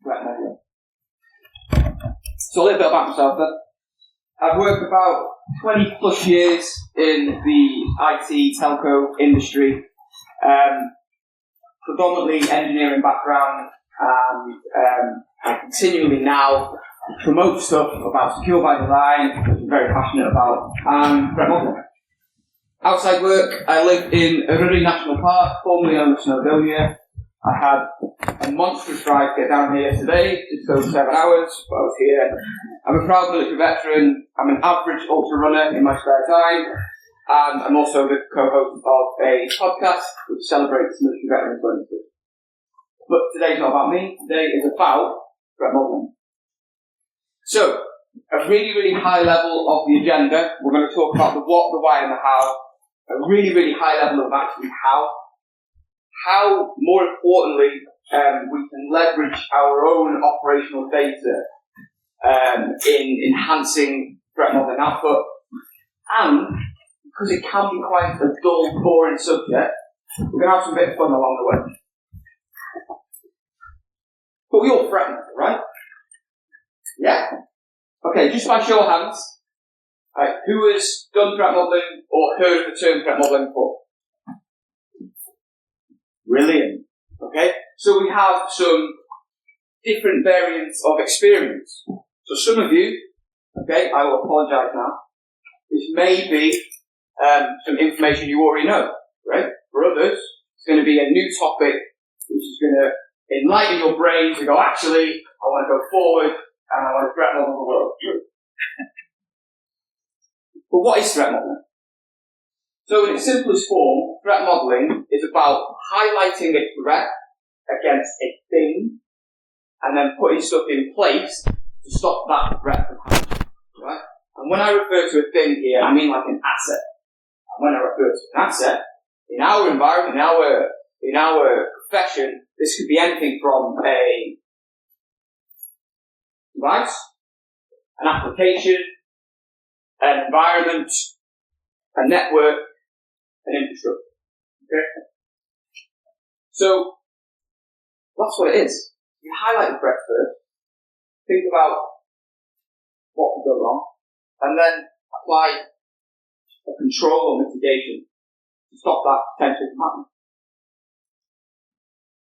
threat modeling. So a little bit about myself then. I've worked about 20 plus years in the IT telco industry, predominantly engineering background, and I continually now promote stuff about secure by design, which I'm very passionate about, and threat modeling. Outside work, I live in Eryri National Park, formerly known as Snowdonia. I had a monstrous drive to get down here today, just over 7 hours, but I was here. I'm a proud military veteran. I'm an average ultra runner in my spare time, and I'm also the co-host of a podcast which celebrates military veterans Wednesday. But today's not about me. Today is about threat modeling. So, a really, really high level of the agenda. We're going to talk about the what, the why, and the how. A really, really high level of actually how. How, more importantly, we can leverage our own operational data in enhancing threat modeling output. And, because it can be quite a dull, boring subject, we're going to have some bit of fun along the way. But we all threat model, right? Yeah? Okay, just by show of hands, right, who has done threat modeling or heard of the term threat modeling before? Brilliant. Okay, so we have some different variants of experience. So some of you, okay, I will apologise now, this may be some information you already know, right? For others, it's going to be a new topic which is going to enlighten your brain to go, actually, I want to go forward and I want to threat model the world. But what is threat modeling? So in its simplest form, threat modeling is about highlighting a threat against a thing and then putting stuff in place to stop that threat from happening. Right? And when I refer to a thing here, I mean like an asset. And when I refer to an asset, in our environment, in our profession, this could be anything from a device, an application, an environment, a network, an infrastructure. Okay? So, that's what it is. You highlight the threat first, think about what could go wrong, and then apply a control or mitigation to stop that potentially from happening.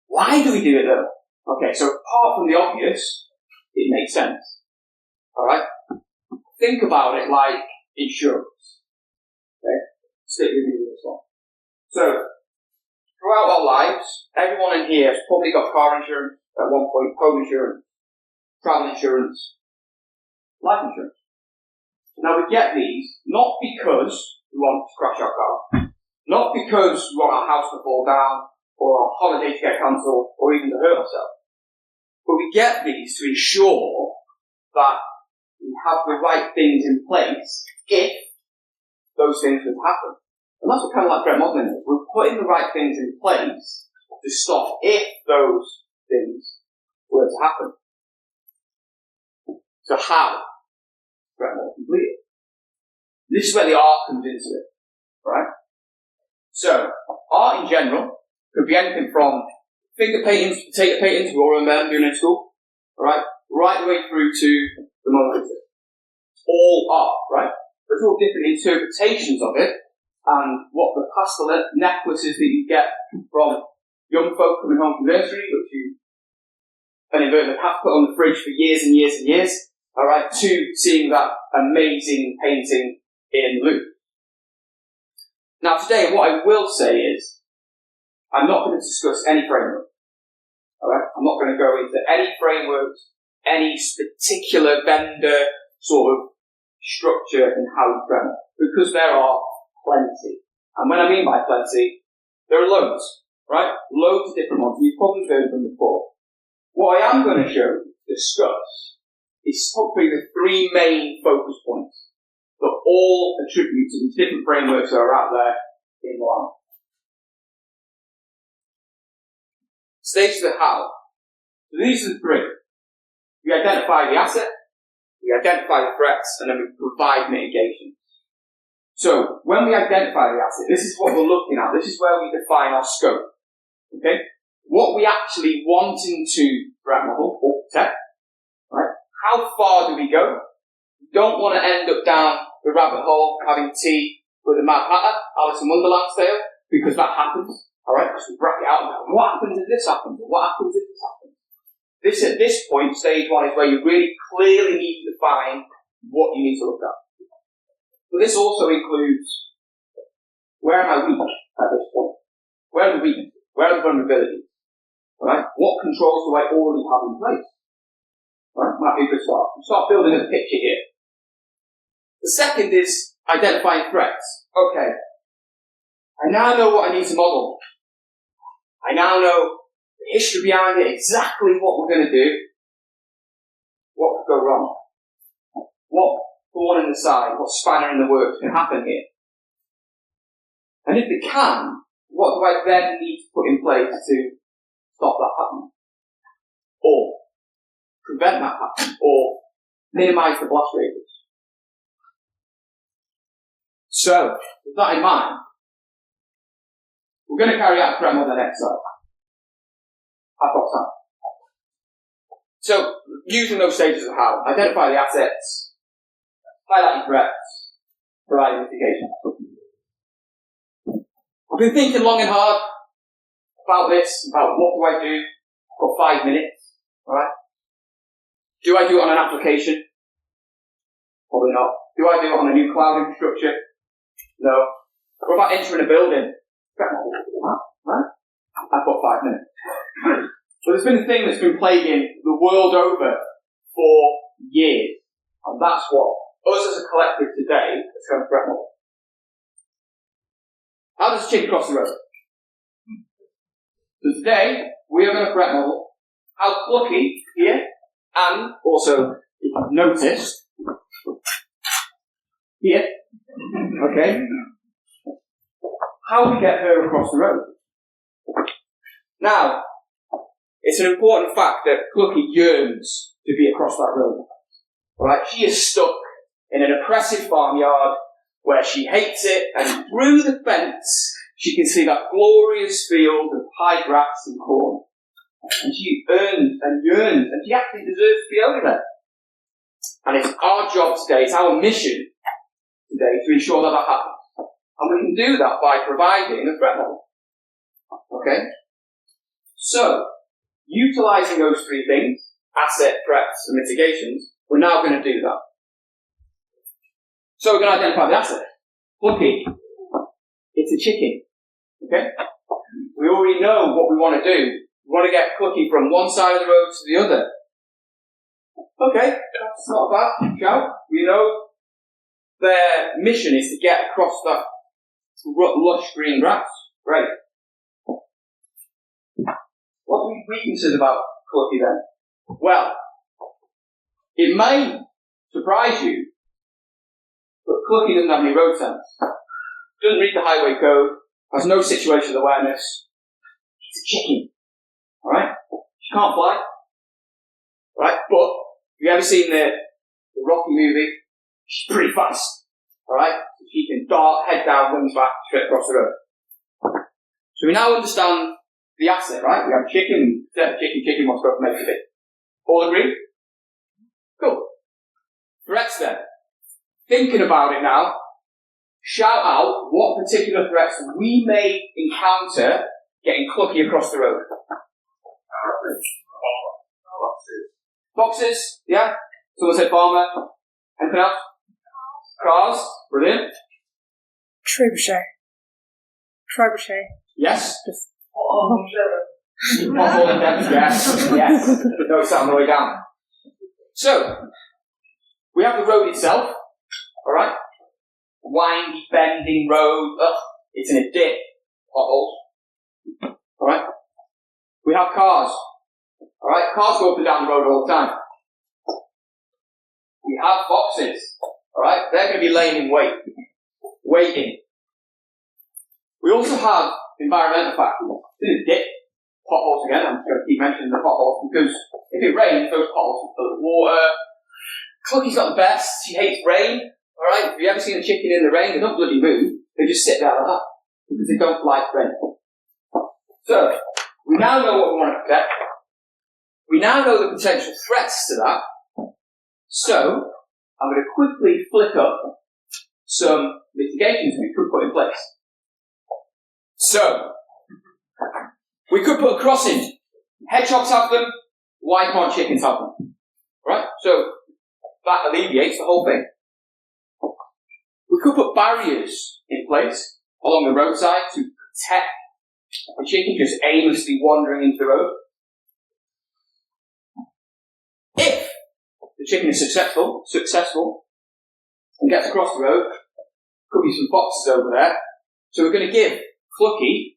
Why do we do it though? Okay, so apart from the obvious, it makes sense. Alright? Think about it like insurance. Okay? Stick with me with this one. So, throughout our lives, everyone in here has probably got car insurance at one point, home insurance, travel insurance, life insurance. Now we get these not because we want to crash our car, not because we want our house to fall down, or our holiday to get cancelled, or even to hurt ourselves. But we get these to ensure that we have the right things in place if those things would happen. And that's what kind of like threat modeling is. We're putting the right things in place to stop if those things were to happen. So how? Threat model completed. This is where the art comes into it. Right? So, art in general could be anything from finger paintings, potato paintings, we all remember doing in school, right the way through to the Mona Lisa. All art, right? There's all different interpretations of it, and what the pastel necklaces that you get from young folk coming home from nursery, which you have put on the fridge for years and years and years, alright, to seeing that amazing painting in Louvre. Now today, what I will say is, I'm not going to discuss any framework. Alright? I'm not going to go into any frameworks, any particular vendor sort of structure in how you threat model, because there are plenty. And when I mean by plenty, there are loads, right? Loads of different ones. You've probably heard of them before. What I am going to discuss is probably the three main focus points that all attribute to these different frameworks that are out there in line. Stage the how. So these are the three. We identify the asset, we identify the threats, and then we provide mitigation. So, when we identify the asset, this is what we're looking at. This is where we define our scope. Okay? what we actually want into threat model or protect, right? How far do we go? We don't want to end up down the rabbit hole having tea with a Mad Hatter, Alice in Wonderland style, because that happens, alright? Because we bracket out, what happens if this happens? What happens if this happens? This, at this point, stage one, is where you really clearly need to define what you need to look at. But this also includes, where am I weak at this point? Where are the weaknesses? Where are the vulnerabilities? Alright? What controls do I already have in place? Alright? Might be a good start. Start building a picture here. The second is identifying threats. Okay. I now know what I need to model. I now know the history behind it, exactly what we're going to do. What could go wrong? What thorn in the side, what spanner in the works can happen here? And if it can, what do I then need to put in place to stop that happening? Or prevent that happening? Or minimize the blast radius? So, with that in mind, we're going to carry out a threat model exercise. I've got time. So, using those stages of how, identify the assets, highlight your threats, provide mitigation. I've been thinking long and hard about this, about what do I do. I've got 5 minutes, alright? Do I do it on an application? Probably not. Do I do it on a new cloud infrastructure? No. What about entering a building? Right? I've got 5 minutes. So there's been a thing that's been plaguing the world over for years. And that's what us as a collective today is going to threat model. How does a chick cross the road? So today, we are going to threat model how Plucky here, and also, if you've noticed, here, okay, how we get her across the road. Now, it's an important fact that Plucky yearns to be across that road. Right? She is stuck in an oppressive farmyard where she hates it, and through the fence she can see that glorious field of high grass and corn. And she earns and yearns, and she actually deserves to be over there. And it's our job today, it's our mission today to ensure that that happens. And we can do that by providing a threat model. Okay? So, utilising those 3 things, asset, threats, and mitigations, we're now going to do that. So we're going to identify the asset. Plucky. It's a chicken. Okay? We already know what we want to do. We want to get Plucky from one side of the road to the other. Okay, that's not a bad shout. We know their mission is to get across that lush green grass. Great. What are the weaknesses about Plucky then? Well, it may surprise you, but Plucky doesn't have any road sense. Doesn't read the highway code, has no situational awareness. It's a chicken. Alright? She can't fly. Right? But, have you ever seen the Rocky movie? She's pretty fast. Alright? She can dart, head down, wings back, straight across the road. So we now understand the asset, right? We have chicken, chicken wants to go from A to B. All agree? Cool. Threats then. Thinking about it now, shout out what particular threats we may encounter getting Plucky across the road. Boxes, yeah? Someone said farmer. Anything else? Cars, brilliant. Trebuchet. Yes. Yes. No, it's on the way down. So, we have the road itself, alright? Windy, bending road, it's in a dip, potholes, alright? We have cars, alright? Cars go up and down the road all the time. We have boxes, alright? They're going to be laying in wait, waiting. We also have environmental factors. It's in a dip, potholes again. I'm just going to keep mentioning the potholes because if it rains, those potholes will fill with water. Clucky's not the best. She hates rain. Alright? Have you ever seen a chicken in the rain? They don't bloody move. They just sit there like that because they don't like rain. So, we We now know what we want to protect. We now know the potential threats to that. So, I'm going to quickly flick up some mitigations we could put in place. So, we could put a crossing. Hedgehogs have them, why can't chickens have them? Right? So, that alleviates the whole thing. We could put barriers in place along the roadside to protect the chicken just aimlessly wandering into the road. If the chicken is successful and gets across the road, could be some foxes over there, so we're going to give Flucky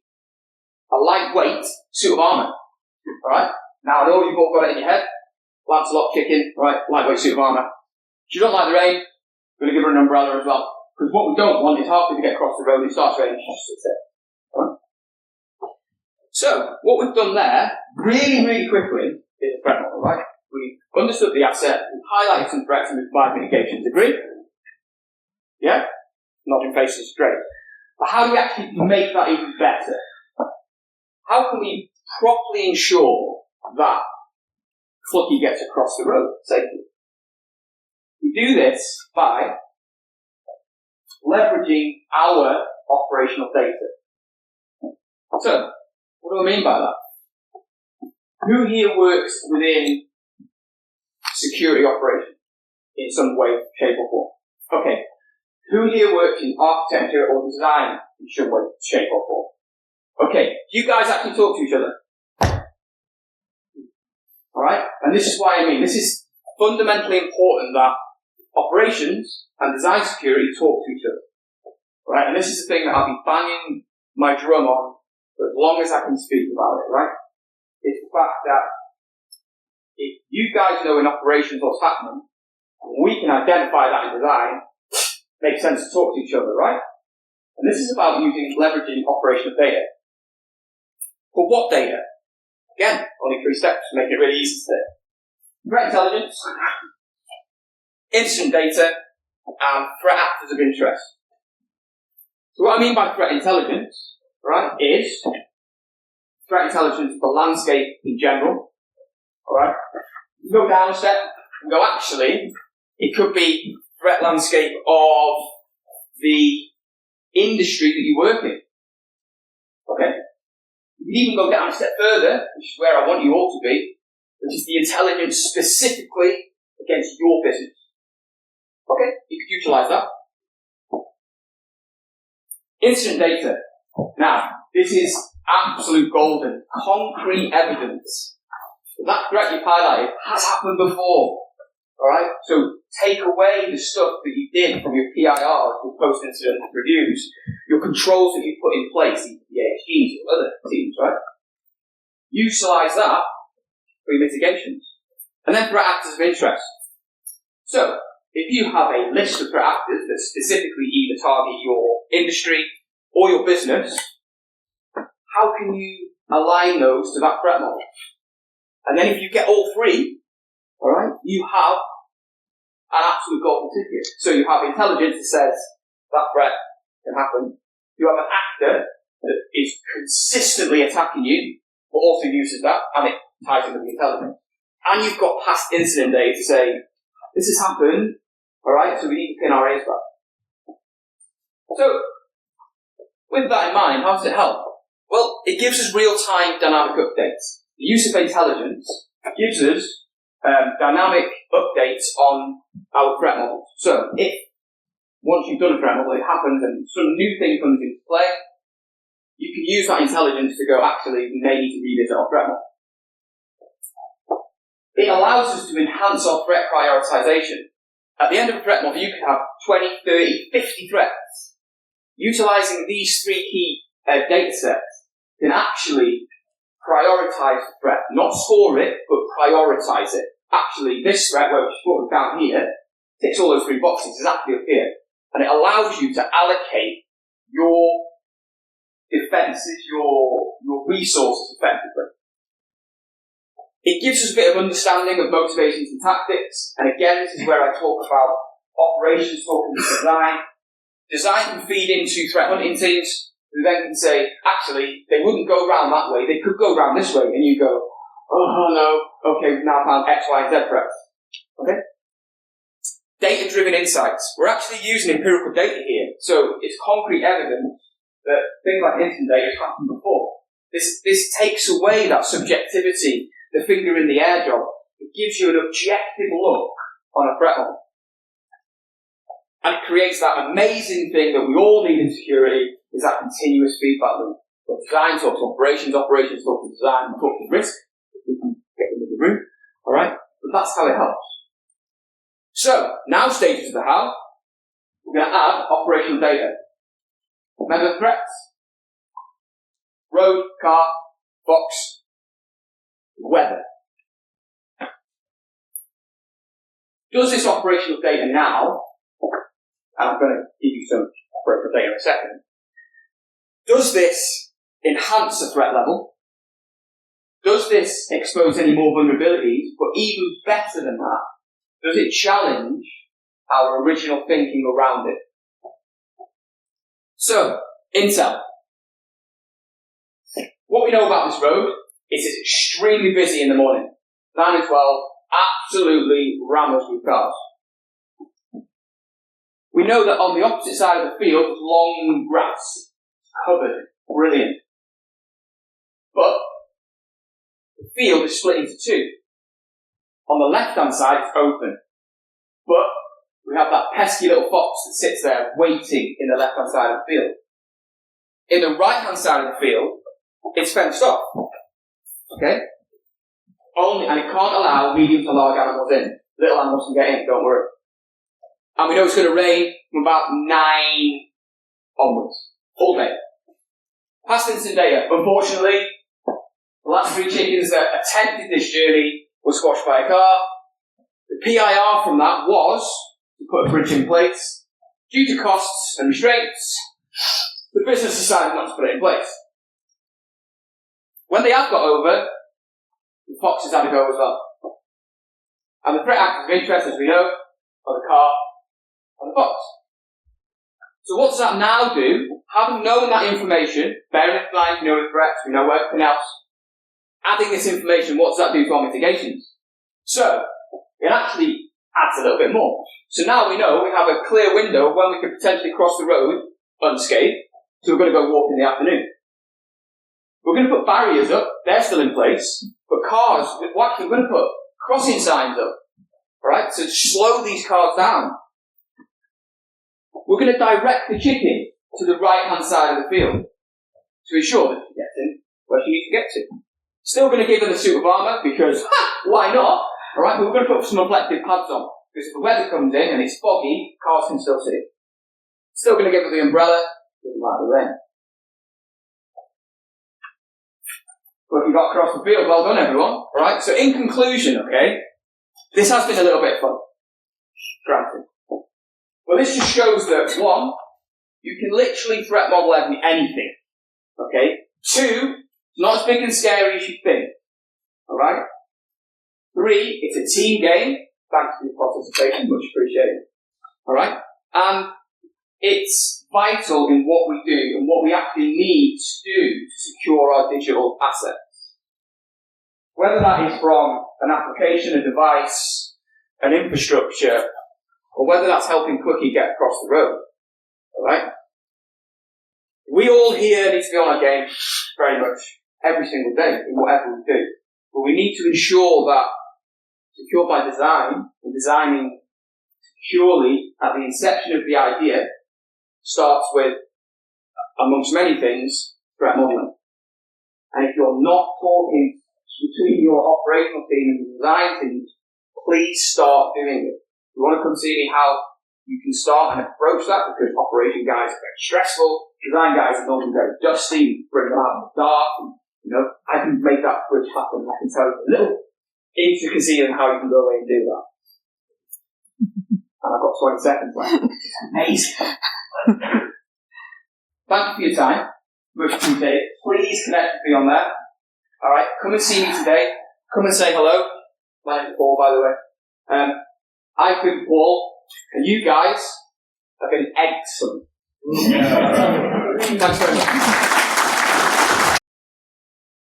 a lightweight suit of armour. Alright? Now I know you've all got it in your head. Lancelot chicken, right? Lightweight suit of armour. She doesn't like the rain, we're going to give her an umbrella as well. Because what we don't want is halfway to get across the road, it starts raining, she just sits there. Alright? So, what we've done there, really, really quickly, is a threat model, right? We've understood the asset, we've highlighted some threats, and we've provided mitigations. Agree? Yeah? Nodding faces is great. But how do we actually make that even better? How can we properly ensure that Flucky gets across the road safely? We do this by leveraging our operational data. So, what do I mean by that? Who here works within security operations in some way, shape or form? Okay. Who here works in architecture or design in some way, shape or form? Okay. Do you guys actually talk to each other? Alright? And this is why I mean, this is fundamentally important that operations and design security talk to each other. Right? And this is the thing that I'll be banging my drum on for as long as I can speak about it, right? It's the fact that if you guys know in operations what's happening, and we can identify that in design, it makes sense to talk to each other, right? And this is about leveraging operational data. For what data? Again, only 3 steps to make it really easy to say. Threat intelligence, incident data, and threat actors of interest. So what I mean by threat intelligence, right, is threat intelligence of the landscape in general. Alright? You go down a step and go, actually, it could be threat landscape of the industry that you work in. Okay? You can even go down a step further, which is where I want you all to be, which is the intelligence specifically against your business. Okay? You could utilize that. Incident data. Now, this is absolute golden, concrete evidence. That threat you've highlighted has happened before. Alright? So take away the stuff that you did from your PIRs, your post-incident reviews, your controls that you put in place, the AHGs or other teams, right? Utilize that for your mitigations. And then threat actors of interest. So, if you have a list of threat actors that specifically either target your industry or your business, how can you align those to that threat model? And then if you get all 3, alright, you have an absolute golden ticket. So you have intelligence that says that threat can happen. You have an actor that is consistently attacking you, but also uses that, and it ties into the intelligence. And you've got past incident data to say, this has happened, alright, so we need to pin our ears back. So, with that in mind, how does it help? Well, it gives us real-time dynamic updates. The use of intelligence gives us dynamic updates on our threat models. So, if once you've done a threat model, it happens and some new thing comes into play, you can use that intelligence to go, actually, we may need to revisit our threat model. It allows us to enhance our threat prioritization. At the end of a threat model, you can have 20, 30, 50 threats. Utilizing these 3 key data sets can actually prioritize the threat. Not score it, but prioritize it. Actually, this threat, where we've put it down here, ticks all those 3 boxes, is actually up here. And it allows you to allocate your defenses, your resources effectively. It gives us a bit of understanding of motivations and tactics. And again, this is where I talk about operations talking to design. Design can feed into threat hunting teams. who then can say, actually, they wouldn't go round that way, they could go round this way, and you go, oh no, okay, we've now found X, Y, and Z threats. Okay? Data-driven insights. We're actually using empirical data here, so it's concrete evidence that things like incident data has happened before. This takes away that subjectivity, the finger in the air job. It gives you an objective look on a threat model. And it creates that amazing thing that we all need in security, is that continuous feedback loop. So design talks to operations, operations talk to design, talk to risk, if we can get into the room. Alright? But that's how it helps. So, now stages of the how, we're going to add operational data. Remember the threats? Road, car, box, weather. Does this operational data now, and I'm going to give you some operational data in a second, does this enhance the threat level? Does this expose any more vulnerabilities? But even better than that, does it challenge our original thinking around it? So, Intel. What we know about this road is it's extremely busy in the morning. 9 and 12, absolutely rammed with cars. We know that on the opposite side of the field, there's long grass, covered, brilliant. But the field is split into two. On the left-hand side, it's open. But we have that pesky little fox that sits there waiting in the left-hand side of the field. In the right-hand side of the field, it's fenced off. Okay? And it can't allow medium to large animals in. Little animals can get in, don't worry. And we know it's going to rain from about 9 onwards. All day. Past incident data. Unfortunately, the last 3 chickens that attempted this journey were squashed by a car. The PIR from that was to put a bridge in place. Due to costs and restraints, the business decided not to put it in place. When they have got over, the foxes had to go as well. And the threat actors of interest, as we know, are the car and the fox. So what does that now do? Having known that information, bearing in mind we know the threats, we know everything else, adding this information, what does that do to our mitigations? So, it actually adds a little bit more. So now we know we have a clear window of when we could potentially cross the road unscathed, so we're going to go walk in the afternoon. We're going to put barriers up, they're still in place, but cars, we're going to put crossing signs up, alright, to slow these cars down. We're going to direct the chicken to the right-hand side of the field to ensure that she gets in where she needs to get to. Still going to give her the suit of armour because, why not? Alright, but we're going to put some reflective pads on because if the weather comes in and it's foggy, cars can still see. Still going to give her the umbrella, doesn't matter the rain. But you got across the field, well done everyone. Alright, so in conclusion, okay, this has been a little bit fun. Granted. Well, this just shows that, 1, you can literally threat model anything. Okay? 2, it's not as big and scary as you think. Alright? 3, it's a team game. Thanks for your participation, much appreciated. Alright? And it's vital in what we do and what we actually need to do to secure our digital assets. Whether that is from an application, a device, an infrastructure, or whether that's helping Cookie get across the road. Alright? We all here need to be on our game very much every single day in whatever we do. But we need to ensure that secure by design, and designing securely at the inception of the idea, starts with, amongst many things, threat modeling. And if you're not talking between your operational team and the design teams, please start doing it. You want to come see me how you can start and approach that, because operation guys are very stressful, design guys are normally very dusty, bring them out in the dark, and, I can make that bridge happen. I can tell you a little intricacy of how you can go away and do that. And I've got 20 seconds left. Amazing. Thank you for your time. Much appreciated. Please connect with me on there. Alright, come and see me today. Come and say hello. My name's Paul, by the way. I've been Paul, and you guys have been excellent. Thanks very much.